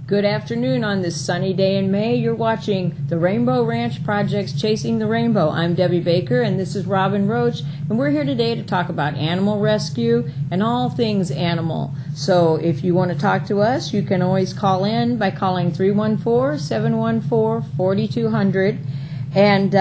Good afternoon on this sunny day in May. You're watching the Rainbow Ranch Project's Chasing the Rainbow. I'm Debbie Baker and this is Robin Roach, and we're here today to talk about animal rescue and all things animal. So if you want to talk to us, you can always call in by calling 314-714-4200. And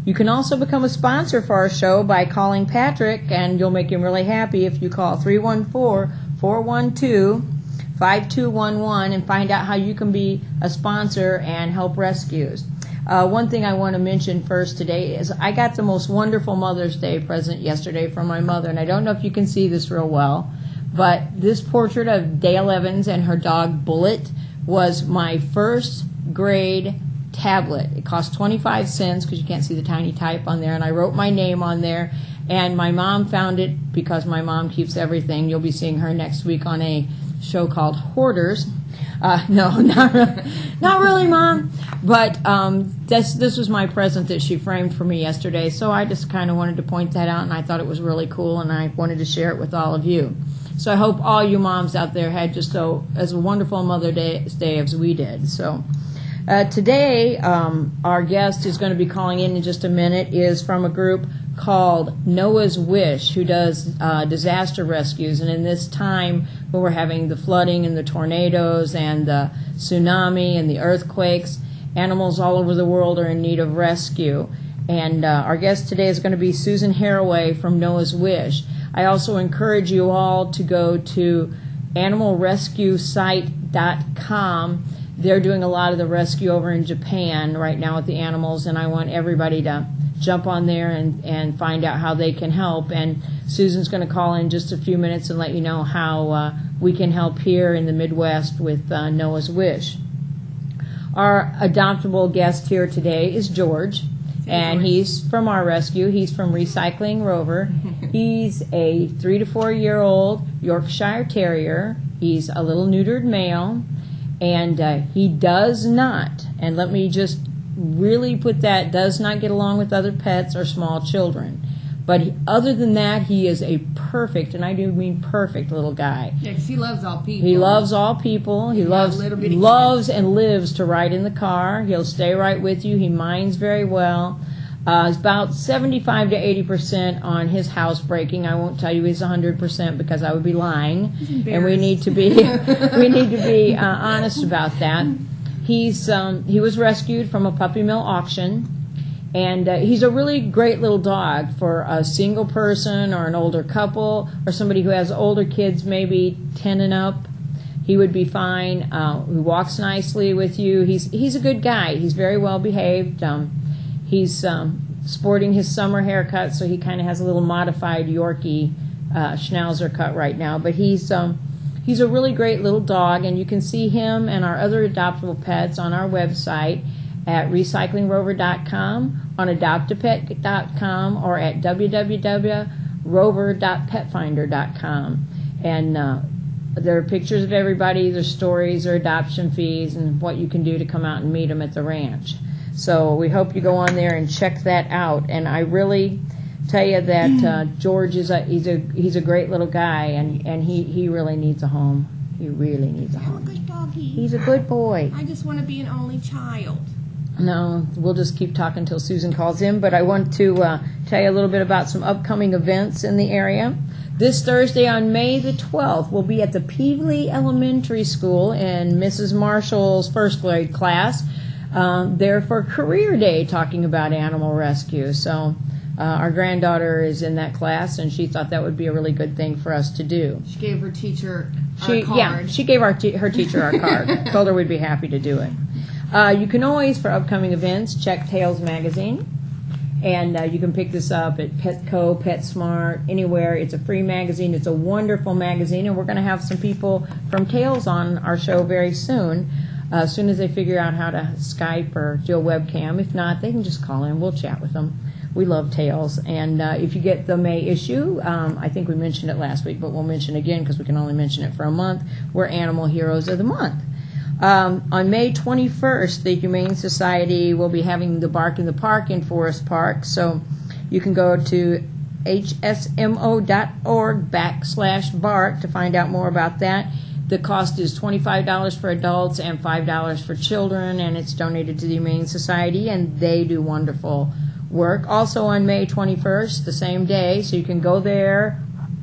you can also become a sponsor for our show by calling Patrick, and you'll make him really happy if you call 314-412-5211 and find out how you can be a sponsor and help rescues. One thing I want to mention first today is I got the most wonderful Mother's Day present yesterday from my mother, and I don't know if you can see this real well, but this portrait of Dale Evans and her dog Bullet was my first grade tablet. It cost 25 cents because you can't see the tiny type on there, and I wrote my name on there, and my mom found it because my mom keeps everything. You'll be seeing her next week on a show called Hoarders. No, not really, Mom. But this was my present that she framed for me yesterday, so I just kind of wanted to point that out, and I thought it was really cool, and I wanted to share it with all of you. So I hope all you moms out there had just as a wonderful Mother's Day as we did. So today, our guest is going to be calling in just a minute, is from a group called Noah's Wish, who does disaster rescues. And in this time when we're having the flooding and the tornadoes and the tsunami and the earthquakes, animals all over the world are in need of rescue. And our guest today is going to be Susan Haraway from Noah's Wish. I also encourage you all to go to animalrescuesite.com. They're doing a lot of the rescue over in Japan right now with the animals, and I want everybody to jump on there and find out how they can help. And Susan's going to call in just a few minutes and let you know how we can help here in the Midwest with Noah's Wish. Our adoptable guest here today is George, and he's from our rescue. He's from Recycling Rover. He's a 3 to 4 year old Yorkshire Terrier. He's a little neutered male, and he does not, and let me just really put that, does not get along with other pets or small children. But other than that, he is a perfect, and I do mean perfect, little guy. Yeah, because he loves all people. He loves all people. He loves and lives to ride in the car. He'll stay right with you. He minds very well. It's about 75 to 80% on his housebreaking. I won't tell you he's 100% because I would be lying, and we need to be honest about that. He was rescued from a puppy mill auction, and he's a really great little dog for a single person or an older couple or somebody who has older kids, maybe 10 and up. He would be fine. He walks nicely with you. He's a good guy. He's very well behaved. He's sporting his summer haircut, so he kind of has a little modified Yorkie Schnauzer cut right now. But he's a really great little dog, and you can see him and our other adoptable pets on our website at recyclingrover.com, on adoptapet.com, or at www.rover.petfinder.com. And there are pictures of everybody, their stories, their adoption fees, and what you can do to come out and meet them at the ranch. So we hope you go on there and check that out. And I really tell you that George is he's a great little guy, and he really needs a home. He really needs a home. Good doggy. He's a good boy. I just want to be an only child. No, we'll just keep talking until Susan calls in, but I want to tell you a little bit about some upcoming events in the area. This Thursday on May the 12th, we'll be at the Peevely Elementary School in Mrs. Marshall's first grade class. There for Career Day, talking about animal rescue. So our granddaughter is in that class, and she thought that would be a really good thing for us to do. She gave her teacher our card. Yeah, she gave her teacher our card. Told her we'd be happy to do it. You can always, for upcoming events, check Tails Magazine. And you can pick this up at Petco, PetSmart, anywhere. It's a free magazine. It's a wonderful magazine, and we're going to have some people from Tails on our show very soon. As soon as they figure out how to Skype or do a webcam. If not, they can just call in. We'll chat with them. We love Tails. And if you get the May issue, I think we mentioned it last week, but we'll mention it again because we can only mention it for a month. We're Animal Heroes of the Month. On May 21st, the Humane Society will be having the Bark in the Park in Forest Park. So you can go to hsmo.org/bark to find out more about that. The cost is $25 for adults and $5 for children, and it's donated to the Humane Society, and they do wonderful work. Also on May 21st, the same day, so you can go there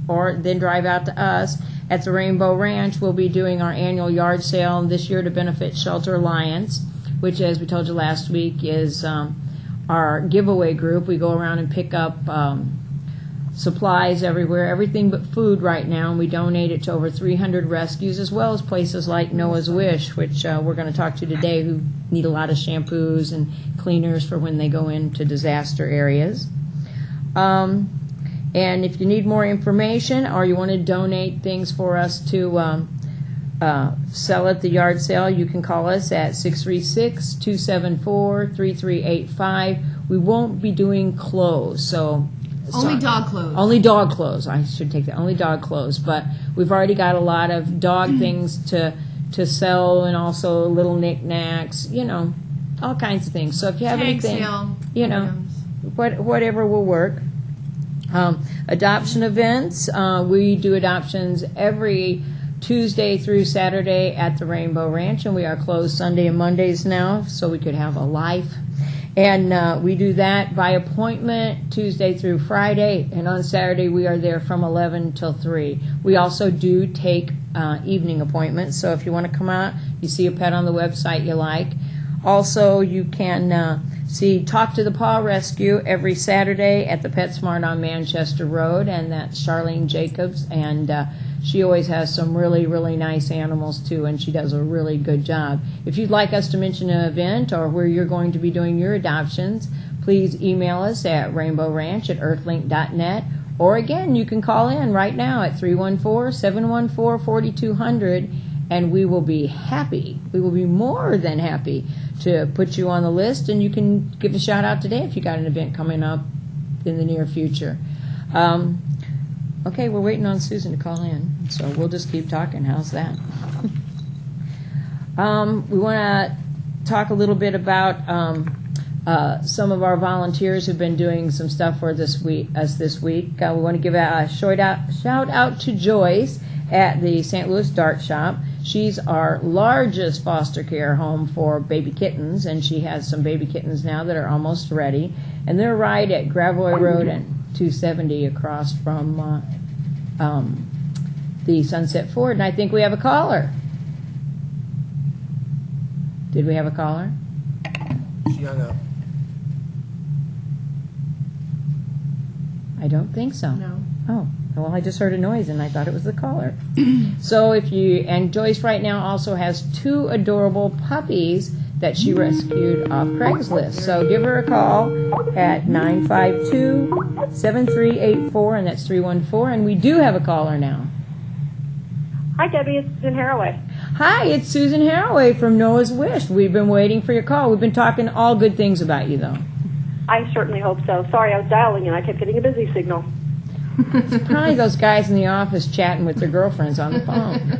or then drive out to us. At the Rainbow Ranch, we'll be doing our annual yard sale this year to benefit Shelter Alliance, which, as we told you last week, is our giveaway group. We go around and pick up supplies everywhere, everything but food right now, and we donate it to over 300 rescues, as well as places like Noah's Wish, which we're going to talk to today, who need a lot of shampoos and cleaners for when they go into disaster areas. And if you need more information or you want to donate things for us to sell at the yard sale, you can call us at 636-274-3385. We won't be doing clothes, so Only dog clothes. Only dog clothes. I should take that. Only dog clothes. But we've already got a lot of dog things to sell, and also little knickknacks, all kinds of things. So if you have anything, whatever will work. Adoption events. We do adoptions every Tuesday through Saturday at the Rainbow Ranch, and we are closed Sunday and Mondays now, so we could have a life. And we do that by appointment Tuesday through Friday, and on Saturday we are there from 11 till 3. We also do take evening appointments, so if you want to come out, you see a pet on the website you like. Also, you can Talk to the Paw Rescue every Saturday at the PetSmart on Manchester Road, and that's Charlene Jacobs, and she always has some really, really nice animals, too, and she does a really good job. If you'd like us to mention an event or where you're going to be doing your adoptions, please email us at rainbowranch@earthlink.net, or again, you can call in right now at 314-714-4200, and we will be happy. We will be more than happy to put you on the list, and you can give a shout out today if you got an event coming up in the near future. Okay, we're waiting on Susan to call in, so we'll just keep talking. How's that? We want to talk a little bit about some of our volunteers who've been doing some stuff for us this week. We want to give a shout out to Joyce at the St. Louis Dart Shop. She's our largest foster care home for baby kittens, and she has some baby kittens now that are almost ready. And they're right at Gravois Road and 270 across from the Sunset Ford. And I think we have a caller. Did we have a caller? She hung up. I don't think so. No. Oh, well, I just heard a noise and I thought it was the caller. So and Joyce right now also has 2 adorable puppies that she rescued off Craigslist. So give her a call at 952-7384, and that's 314. And we do have a caller now. Hi, Debbie. It's Susan Haraway. Hi, it's Susan Haraway from Noah's Wish. We've been waiting for your call. We've been talking all good things about you, though. I certainly hope so. Sorry, I was dialing and I kept getting a busy signal. It's probably those guys in the office chatting with their girlfriends on the phone.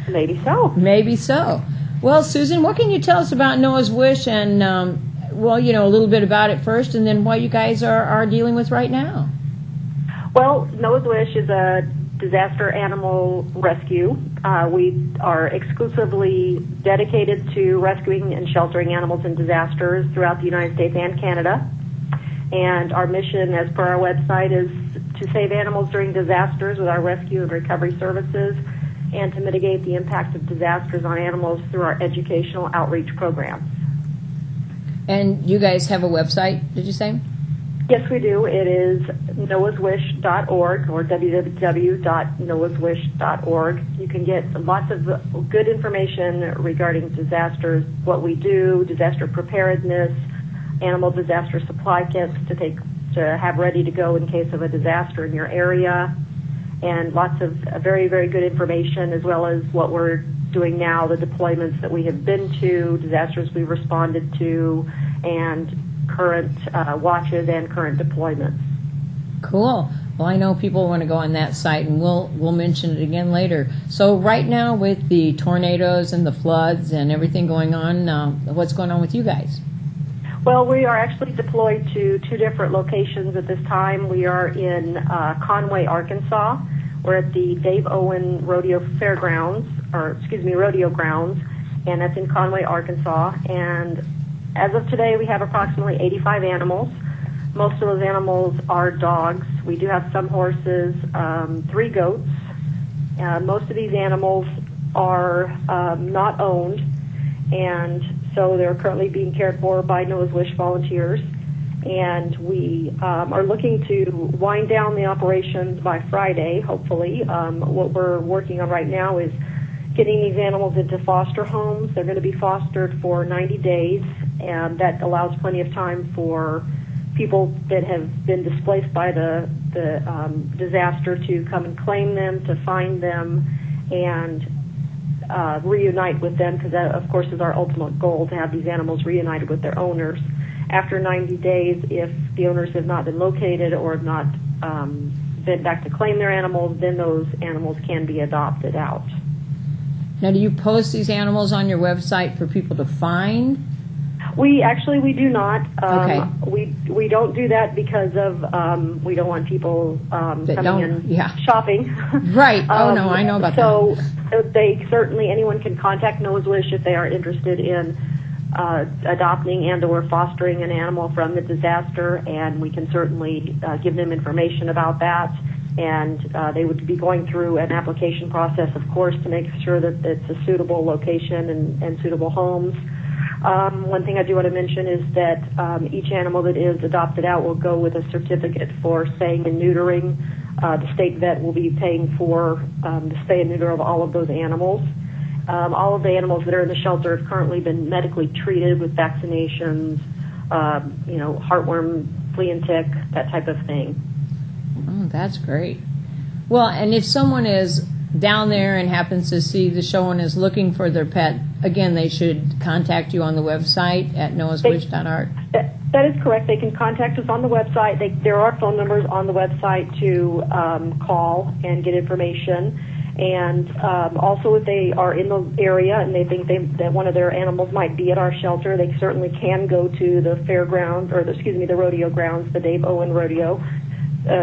Maybe so. Maybe so. Well, Susan, what can you tell us about Noah's Wish and, a little bit about it first, and then what you guys are dealing with right now? Well, Noah's Wish is a disaster animal rescue. We are exclusively dedicated to rescuing and sheltering animals in disasters throughout the United States and Canada. And our mission, as per our website, is to save animals during disasters with our rescue and recovery services, and to mitigate the impact of disasters on animals through our educational outreach programs. And you guys have a website, did you say? Yes, we do. It is noahswish.org, or www.noahswish.org. You can get lots of good information regarding disasters, what we do, disaster preparedness, animal disaster supply kits to have ready to go in case of a disaster in your area, and lots of very, very good information, as well as what we're doing now, the deployments that we have been to, disasters we've responded to, and current watches and current deployments. Cool. Well, I know people want to go on that site, and we'll mention it again later. So right now, with the tornadoes and the floods and everything going on, what's going on with you guys? Well, we are actually deployed to 2 different locations at this time. We are in Conway, Arkansas, We're at the Dave Owen Rodeo Rodeo Grounds, and that's in Conway, Arkansas. And as of today, we have approximately 85 animals. Most of those animals are dogs. We do have some horses, 3 goats. Most of these animals are not owned, and so they're currently being cared for by Noah's Wish volunteers. And we are looking to wind down the operations by Friday, hopefully. What we're working on right now is getting these animals into foster homes. They're going to be fostered for 90 days, and that allows plenty of time for people that have been displaced by the disaster to come and claim them, to find them, and reunite with them, because that, of course, is our ultimate goal, to have these animals reunited with their owners. After 90 days, if the owners have not been located or have not been back to claim their animals, then those animals can be adopted out. Now, do you post these animals on your website for people to find? We do not. Okay. We don't do that because of we don't want people coming in shopping. Right. Oh no, I know about that. So they certainly, anyone can contact Noah's Wish if they are interested in adopting and or fostering an animal from the disaster, and we can certainly give them information about that. And they would be going through an application process, of course, to make sure that it's a suitable location and suitable homes. One thing I do want to mention is that each animal that is adopted out will go with a certificate for spaying and neutering. The state vet will be paying for the spay and neuter of all of those animals. All of the animals that are in the shelter have currently been medically treated with vaccinations, heartworm, flea and tick, that type of thing. Oh, that's great. Well, and if someone is down there and happens to see the show and is looking for their pet, again, they should contact you on the website at noahswish.org. That is correct. They can contact us on the website. There are phone numbers on the website to call and get information. And also, if they are in the area and they think that one of their animals might be at our shelter, they certainly can go to the fairgrounds, the rodeo grounds, the Dave Owen Rodeo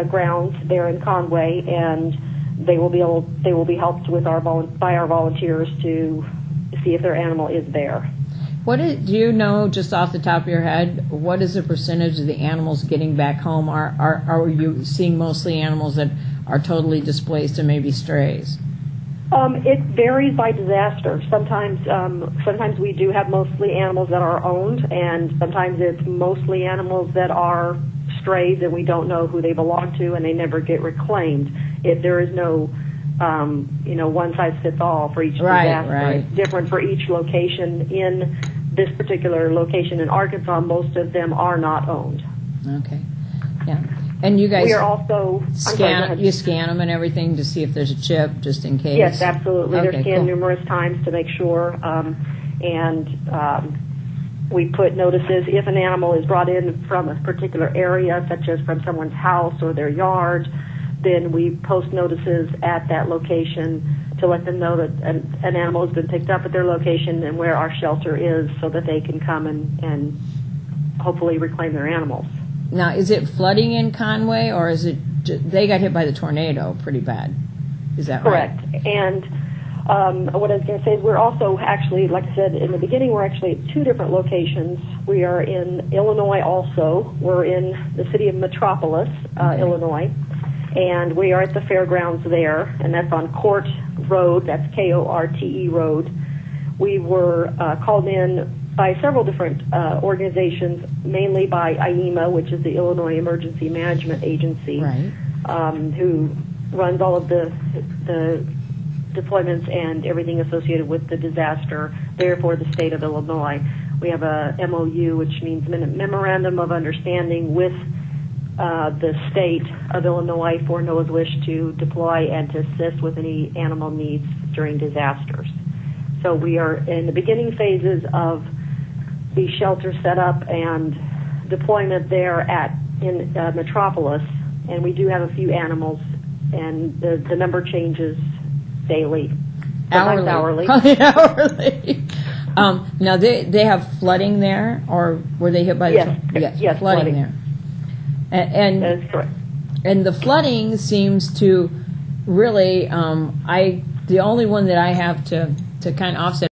grounds there in Conway, and they will be helped with by our volunteers to see if their animal is there. Do you know, just off the top of your head, what is the percentage of the animals getting back home? Are you seeing mostly animals that are totally displaced and maybe strays? It varies by disaster. Sometimes we do have mostly animals that are owned, and sometimes it's mostly animals that are strays and we don't know who they belong to and they never get reclaimed. If there is no one size fits all for each disaster. Right. It's different for each location. In this particular location in Arkansas, most of them are not owned. Okay. Yeah. And you guys, we are also you scan them and everything to see if there's a chip, just in case. Yes, absolutely. Okay, They're scanned cool. numerous times to make sure, and we put notices if an animal is brought in from a particular area, such as from someone's house or their yard. Then we post notices at that location to let them know that an animal has been picked up at their location and where our shelter is, so that they can come and hopefully reclaim their animals. Now, is it flooding in Conway, or is it they got hit by the tornado pretty bad? Is that correct? Right? And what I was going to say is we're also actually, like I said in the beginning, we're actually at 2 different locations. We are in Illinois also. We're in the city of Metropolis, Illinois, and we are at the fairgrounds there, and that's on Court Road. That's Korte Road. We were called in by several different organizations, mainly by IEMA, which is the Illinois Emergency Management Agency, right, who runs all of the deployments and everything associated with the disaster there for the state of Illinois. We have a MOU, which means Memorandum of Understanding, with the state of Illinois for Noah's Wish to deploy and to assist with any animal needs during disasters. So we are in the beginning phases of the shelter setup and deployment there in Metropolis, and we do have a few animals, and the number changes daily, hourly. Hourly. Now they have flooding there, or were they hit by the yes, flooding there? And that is correct. And the flooding seems to really, the only one that I have to kind of offset